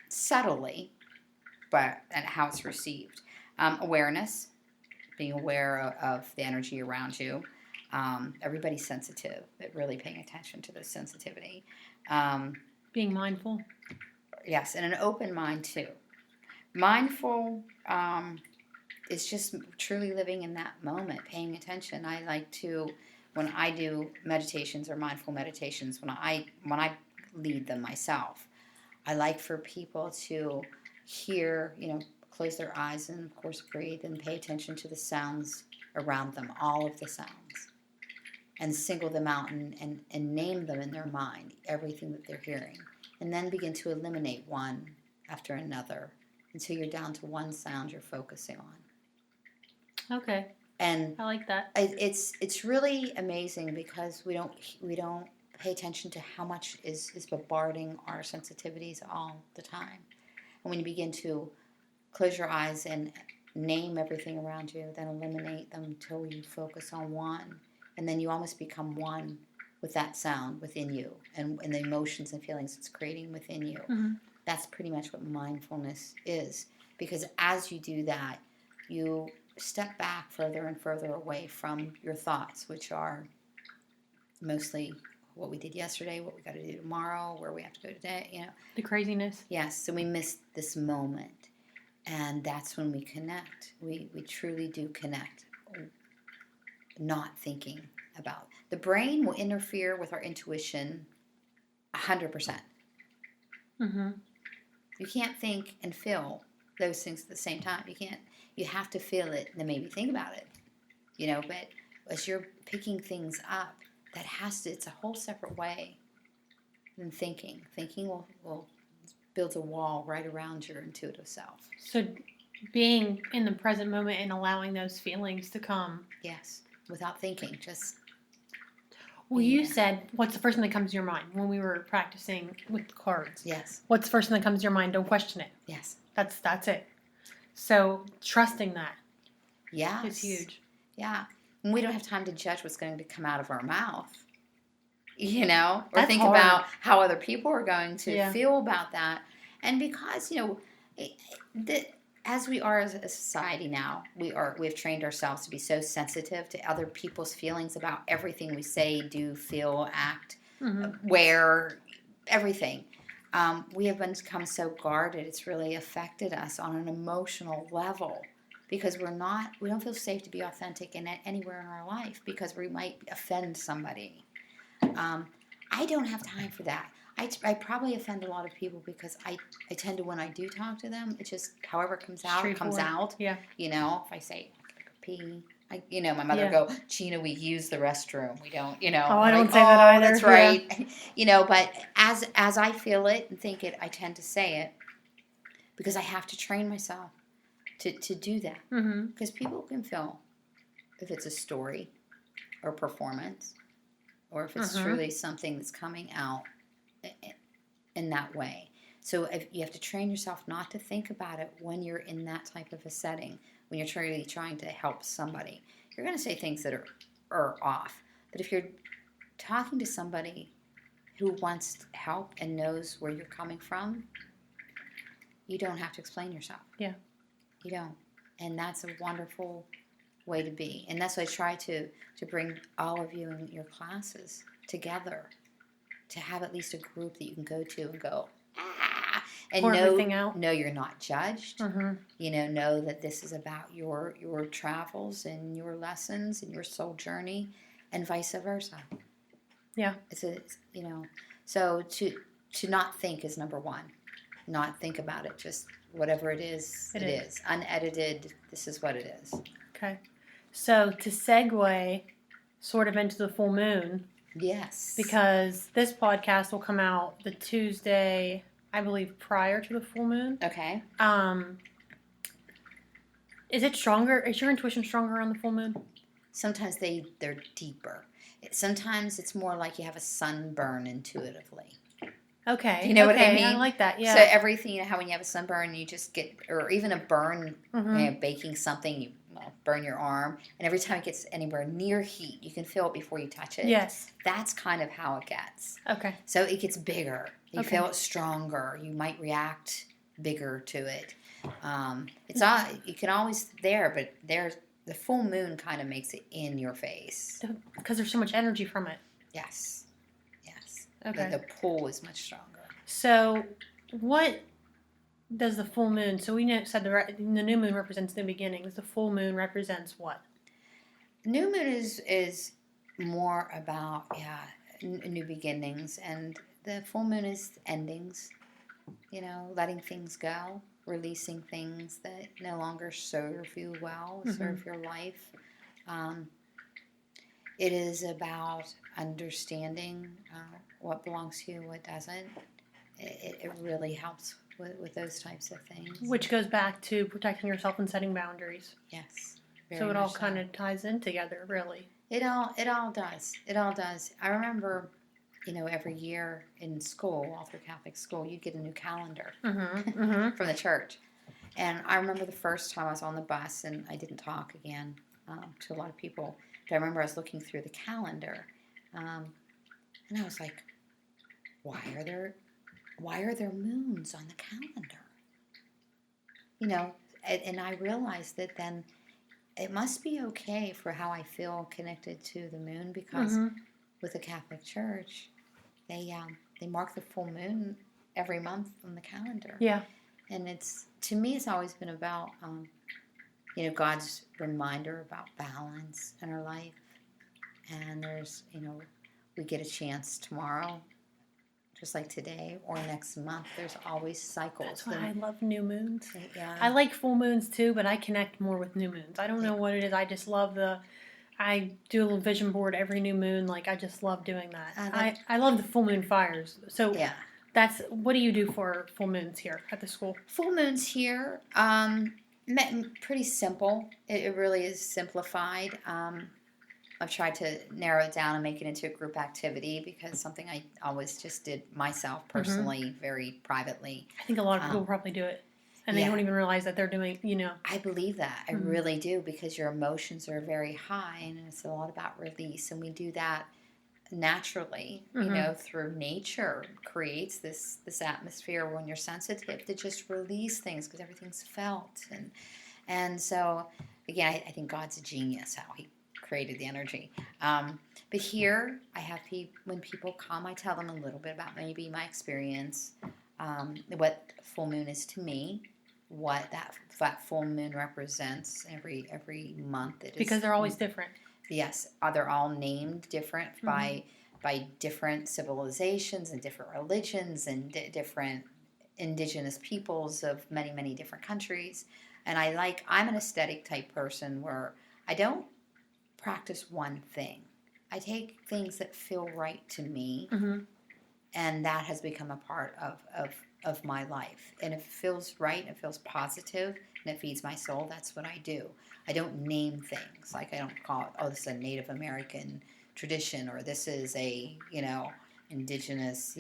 subtly, but at how it's received. Awareness, being aware of the energy around you. Everybody's sensitive, but really paying attention to the sensitivity. Being mindful. Yes, and an open mind too. Mindful is just truly living in that moment, paying attention. I like to, when I do meditations or mindful meditations, when I lead them myself, I like for people to hear, close their eyes and of course breathe and pay attention to the sounds around them, all of the sounds, and single them out and name them in their mind, everything that they're hearing, and then begin to eliminate one after another until you're down to one sound you're focusing on. Okay. And I like that. It's really amazing because we don't pay attention to how much is bombarding our sensitivities all the time. And when you begin to close your eyes and name everything around you, then eliminate them until you focus on one, and then you almost become one with that sound within you and the emotions and feelings it's creating within you. Mm-hmm. That's pretty much what mindfulness is, because as you do that, you step back further and further away from your thoughts, which are mostly what we did yesterday, what we got to do tomorrow, where we have to go today, The craziness. Yes, so we miss this moment, and that's when we connect. We truly do connect, not thinking about. The brain will interfere with our intuition 100%. Mm-hmm. You can't think and feel those things at the same time. You have to feel it and then maybe think about it. But as you're picking things up, it's a whole separate way than thinking. Thinking will build a wall right around your intuitive self. So being in the present moment and allowing those feelings to come. Yes, without thinking, just... Well, you said, what's the first thing that comes to your mind when we were practicing with the cards? Yes. What's the first thing that comes to your mind? Don't question it. Yes. That's it. So trusting that is huge. Yeah. And we don't have time to judge what's going to come out of our mouth. Or That's think hard. about how other people are going to feel about that. And because, as we are as a society now, we've trained ourselves to be so sensitive to other people's feelings about everything we say, do, feel, act, wear, everything. We have become so guarded. It's really affected us on an emotional level because we don't feel safe to be authentic anywhere in our life because we might offend somebody. I don't have time for that. I probably offend a lot of people because I tend to, when I do talk to them, it just, however it comes out, it comes out. Yeah. If I say, I gotta go pee, my mother go, Gina, we use the restroom. We don't, Oh, I don't say that either. That's right. Yeah. But as I feel it and think it, I tend to say it because I have to train myself to do that. Because people can feel if it's a story or performance or if it's truly something that's coming out in that way. So you have to train yourself not to think about it when you're in that type of a setting, when you're truly trying to help somebody. You're going to say things that are off. But if you're talking to somebody who wants help and knows where you're coming from, you don't have to explain yourself. Yeah. You don't. And that's a wonderful way to be. And that's why I try to bring all of you in your classes together, to have at least a group that you can go to and go, and know you're not judged. Know that this is about your travels and your lessons and your soul journey, and vice versa. Yeah. So to not think is number one. Not think about it. Just whatever it is, it is. Unedited, this is what it is. Okay. So to segue sort of into the full moon. Yes. Because this podcast will come out the Tuesday, I believe, prior to the full moon. Okay. Is it stronger? Is your intuition stronger on the full moon? Sometimes they're deeper. Sometimes it's more like you have a sunburn intuitively. Okay. You know what I mean? I like that, yeah. So everything, how when you have a sunburn, you just get, or even a burn, baking something, you burn your arm, and every time it gets anywhere near heat, you can feel it before you touch it. Yes. That's kind of how it gets. Okay. So it gets bigger. You feel it stronger. You might react bigger to it. You can always but the full moon kind of makes it in your face. Because there's so much energy from it. Yes. Okay. The pull is much stronger. So, what does the full moon? So we said the new moon represents new beginnings. The full moon represents what? New moon is more about new beginnings, and the full moon is endings. Letting things go, releasing things that no longer serve you well, serve your life. It is about understanding what belongs to you, what doesn't. It really helps with those types of things. Which goes back to protecting yourself and setting boundaries. Yes. So it all kind of ties in together, really. It all does. It all does. I remember, every year in school, all through Catholic school, you'd get a new calendar from the church. And I remember the first time I was on the bus, and I didn't talk again to a lot of people. But I remember I was looking through the calendar, and I was like, why are there moons on the calendar? And I realized that then it must be okay for how I feel connected to the moon, because with the Catholic Church, they mark the full moon every month on the calendar. Yeah. And to me, it's always been about, God's reminder about balance in our life. And there's, we get a chance tomorrow just like today or next month. There's always cycles. That's why I love new moons. Yeah. I like full moons too, but I connect more with new moons. I don't know what it is. I just love I do a little vision board every new moon. Like, I just love doing that. I love the full moon fires. So Yeah. what do you do for full moons here at the school? Full moons here, pretty simple. It really is simplified. I've tried to narrow it down and make it into a group activity because something I always just did myself personally, very privately. I think a lot of people probably do it, and they don't even realize that they're doing, I believe that. I really do, because your emotions are very high, and it's a lot about release, and we do that naturally, through nature. Creates this atmosphere when you're sensitive to just release things because everything's felt. And so, again, I think God's a genius how he created the energy. But here, I have when people come, I tell them a little bit about maybe my experience, what full moon is to me, what that full moon represents every month. Because they're always different. Yes, they're all named different by different civilizations and different religions and different indigenous peoples of many, many different countries. And I'm an aesthetic type person where I don't practice one thing. I take things that feel right to me, and that has become a part of my life. And if it feels right, it feels positive, and it feeds my soul, that's what I do. I don't name things. Like, I don't call it, this is a Native American tradition, or this is a, indigenous,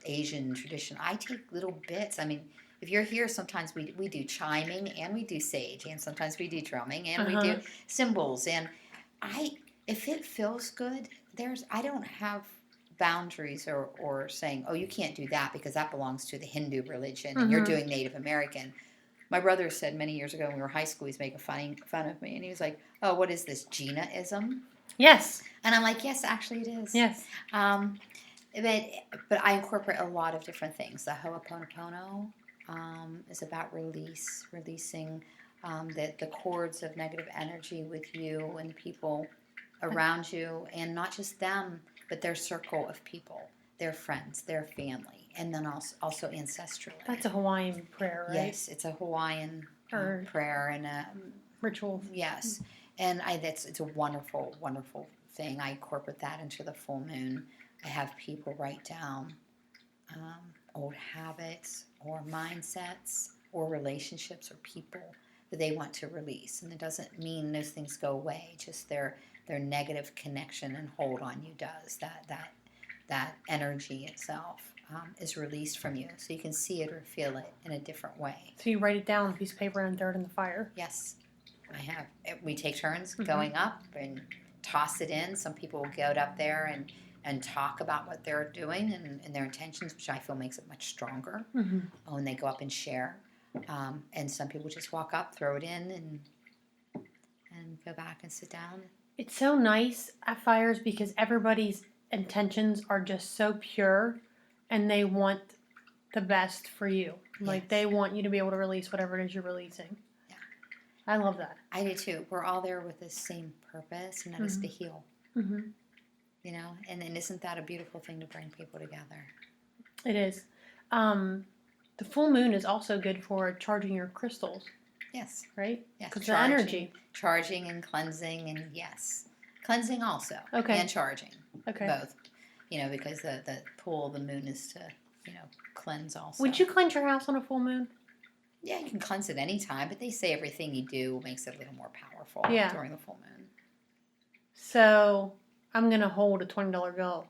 Asian tradition. I take little bits. I mean, if you're here, sometimes we do chiming, and we do sage, and sometimes we do drumming, and we do cymbals. And if it feels good, I don't have boundaries or saying, you can't do that because that belongs to the Hindu religion, and you're doing Native American. My brother said many years ago when we were in high school, he's making fun of me, and he was like, what is this, Gina-ism? Yes. And I'm like, yes, actually it is. Yes. But I incorporate a lot of different things. The Ho'oponopono is about releasing the cords of negative energy with you and the people around you, and not just them, but their circle of people, their friends, their family, and then also ancestrally. That's a Hawaiian prayer, right? Yes, it's a Hawaiian prayer and a ritual. Yes, and it's a wonderful, wonderful thing. I incorporate that into the full moon. I have people write down old habits or mindsets or relationships or people that they want to release, and it doesn't mean those things go away. Just their negative connection and hold on you does. That energy itself is released from you, so you can see it or feel it in a different way. So you write it down on a piece of paper and throw it in the fire? Yes, I have. We take turns going up and toss it in. Some people will go up there and talk about what they're doing and their intentions, which I feel makes it much stronger when they go up and share. And some people just walk up, throw it in, and go back and sit down. It's so nice at fires because everybody's intentions are just so pure, and they want the best for you. Like, they want you to be able to release whatever it is you're releasing. Yeah. I love that. I do too. We're all there with the same purpose, and that is to heal. And isn't that a beautiful thing to bring people together? It is. The full moon is also good for charging your crystals. Yes. Right? Yes. Because the energy. Charging and cleansing, and yes. Cleansing also. Okay. And charging. Okay. Both. Because the pull of the moon is to, cleanse also. Would you cleanse your house on a full moon? Yeah, you can cleanse it anytime, but they say everything you do makes it a little more powerful during the full moon. So, I'm going to hold a $20 bill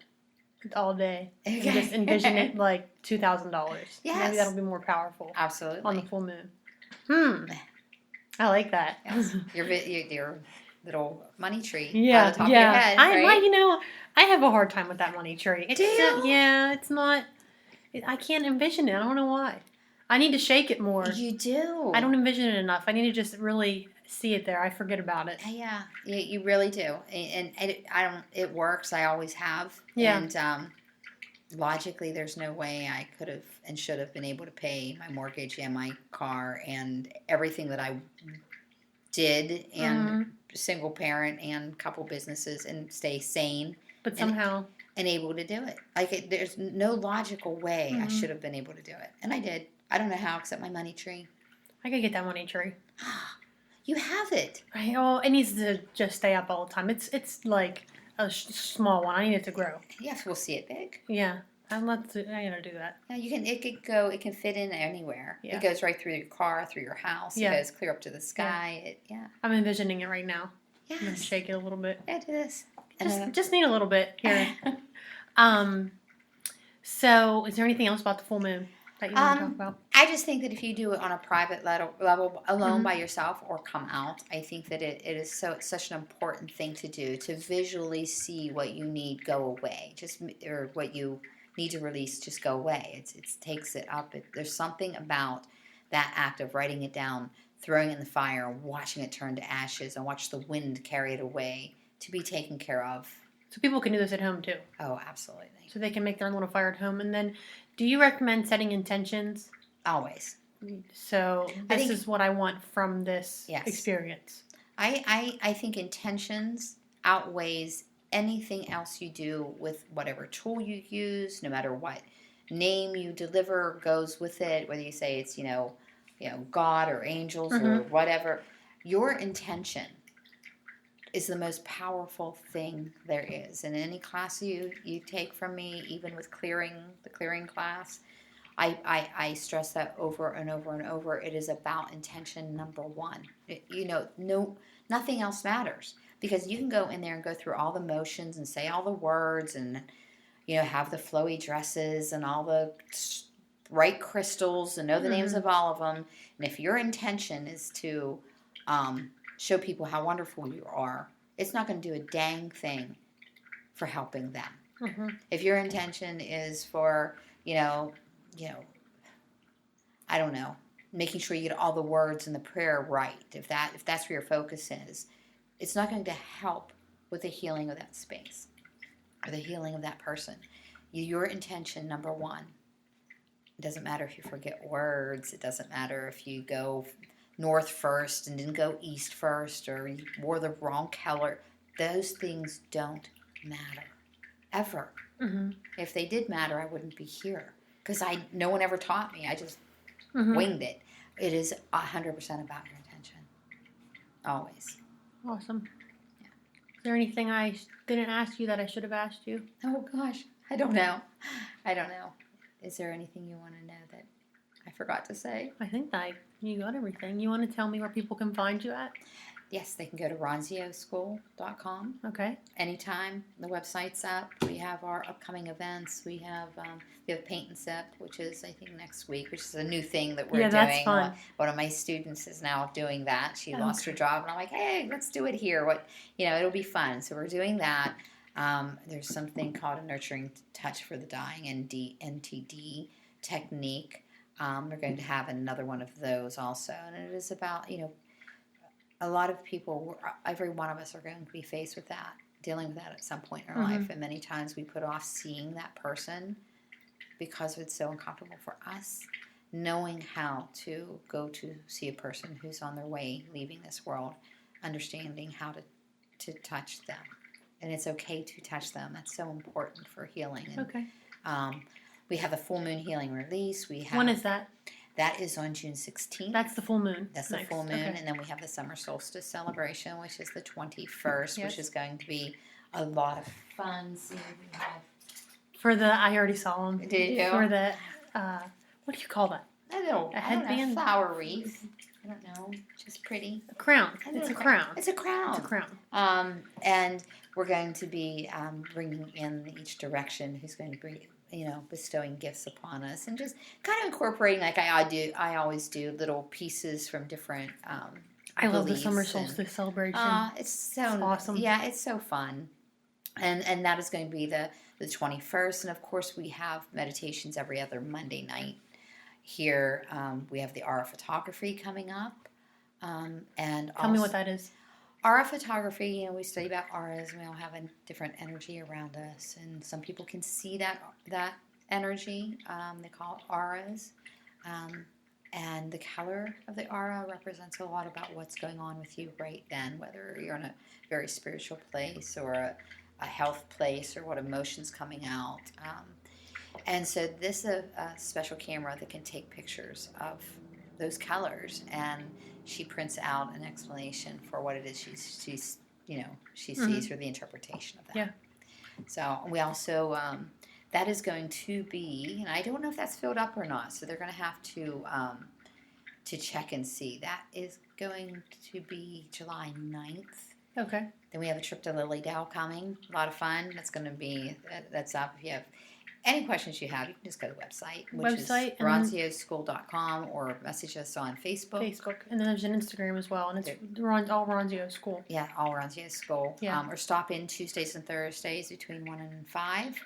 all day and just envision it like $2,000. Yes. Maybe that'll be more powerful. Absolutely. On the full moon. I like that. Yes. Your little money tree. Yeah. On the top of your head. I have a hard time with that money tree. Do you? It's not. I can't envision it. I don't know why. I need to shake it more. You do. I don't envision it enough. I need to just really see it there. I forget about it. Yeah, you really do. And it works. I always have. Yeah. And logically, there's no way I could have and should have been able to pay my mortgage and my car and everything that I did, and single parent and couple businesses, and stay sane. But somehow and able to do it. Like, there's no logical way I Mm-hmm. should have been able to do it. And I did. I don't know how, except my money tree. I could get that money tree. You have it. It needs to just stay up all the time. It's like a small one. I need it to grow. Yes, we'll see it big. Yeah, I gotta do that. Yeah, you can. It could go. It can fit in anywhere. Yeah. It goes right through your car, through your house. Yeah. It goes clear up to the sky. Yeah. I'm envisioning it right now. Yes. I'm gonna shake it a little bit. Yeah, do this. Just need a little bit here. So is there anything else about the full moon that you want to talk about? I just think that if you do it on a private level alone Mm-hmm. by yourself or come out, I think that it is such an important thing to do, to visually see what you need go away, or what you need to release just go away. It takes it up. There's something about that act of writing it down, throwing it in the fire, and watching it turn to ashes, and watch the wind carry it away to be taken care of. So people can do this at home too. Oh, absolutely. So they can make their own little fire at home. And then, do you recommend setting intentions? Always. So this is what I want from this experience. I think intentions outweighs anything else you do with whatever tool you use, no matter what name you deliver goes with it, whether you say it's, God or angels or whatever. Your intention is the most powerful thing there is. In any class you take from me, even with the clearing class, I stress that over and over and over. It is about intention number one. Nothing else matters, because you can go in there and go through all the motions and say all the words and have the flowy dresses and all the bright crystals and know the names of all of them. And if your intention is to show people how wonderful you are, it's not going to do a dang thing for helping them. Mm-hmm. If your intention is for, I don't know, making sure you get all the words in the prayer right, if that's where your focus is, it's not going to help with the healing of that space or the healing of that person. Your intention, number one. It doesn't matter if you forget words. It doesn't matter if you go north first and didn't go east first, or you wore the wrong color. Those things don't matter ever. Mm-hmm. If they did matter, I wouldn't be here, because no one ever taught me. I just winged it. It is 100% about your intention, always. Awesome. Yeah. Is there anything I didn't ask you that I should have asked you? Oh gosh, I don't know. Is there anything you want to know that I forgot to say? I think you got everything. You want to tell me where people can find you at? Yes, they can go to ronzioschool.com. Okay. Anytime. The website's up. We have our upcoming events. We have Paint and Sip, which is, I think, next week, which is a new thing that we're doing. That's fun. One of my students is now doing that. She lost her job, and I'm like, hey, let's do it here. It'll be fun. So we're doing that. There's something called a Nurturing Touch for the Dying, NTD technique. We're going to have another one of those also. And it is about, a lot of people, every one of us are going to be faced with that, dealing with that at some point in our life. And many times we put off seeing that person because it's so uncomfortable for us. Knowing how to go to see a person who's on their way leaving this world, understanding how to touch them. And it's okay to touch them. That's so important for healing. And, okay. We have the full moon healing release. When is that? That is on June 16th. That's the full moon. That's the full moon. Okay. And then we have the summer solstice celebration, which is the 21st, which is going to be a lot of fun. See what we have. I already saw them. Did you? For the, what do you call that? A headband? Flower wreath. I don't know. Just pretty. A crown. It's a crown. It's a crown. It's a crown. And we're going to be bringing in each direction who's going to bring, bestowing gifts upon us, and just kind of incorporating, like I always do, little pieces from different I love the summer solstice celebration. It's awesome. Yeah, it's so fun. And that is going to be the 21st. And of course, we have meditations every other Monday night. Here, we have the aura photography coming up. And tell me what that is. Aura photography, we study about auras, and we all have a different energy around us. And some people can see that energy. They call it auras. And the color of the aura represents a lot about what's going on with you right then, whether you're in a very spiritual place or a health place or what emotion's coming out. And so this is a special camera that can take pictures of those colors, and she prints out an explanation for what it is she's she sees, or the interpretation of that. Yeah. So we also that is going to be, and I don't know if that's filled up or not. So they're going to have to check and see. That is going to be July 9th. Okay. Then we have a trip to Lilydale coming. A lot of fun. That's going to be, that's up. If you have any questions you have, you can just go to the website, which is ronzioschool.com, or message us on Facebook. And then there's an Instagram as well, and it's all Ronzio School. Yeah, all Ronzio School. Yeah. Or stop in Tuesdays and Thursdays between 1 and 5.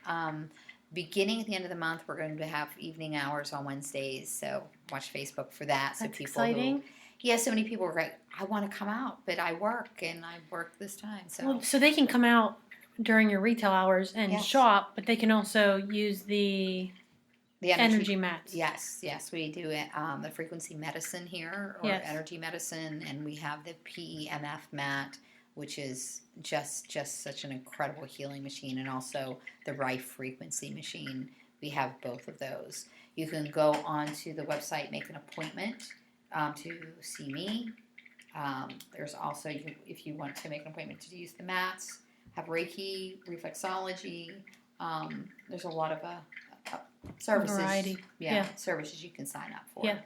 Beginning at the end of the month, we're going to have evening hours on Wednesdays, so watch Facebook for that. So That's people exciting. So many people are like, I want to come out, but I work this time. So they can come out during your retail hours and shop, but they can also use the energy mats. Yes, we do the frequency medicine here, or energy medicine, and we have the PEMF mat, which is just such an incredible healing machine, and also the Rife frequency machine. We have both of those. You can go onto the website, make an appointment to see me. There's also, if you want to make an appointment to use the mats, have Reiki, reflexology. There's a lot of services. Variety. Services you can sign up for. Yeah.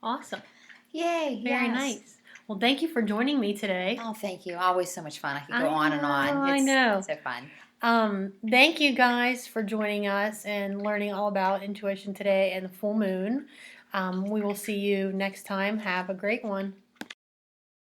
Awesome. Yay. Very nice. Well, thank you for joining me today. Oh, thank you. Always so much fun. I could go on and on. I know. It's so fun. Thank you guys for joining us and learning all about intuition today and the full moon. We will see you next time. Have a great one.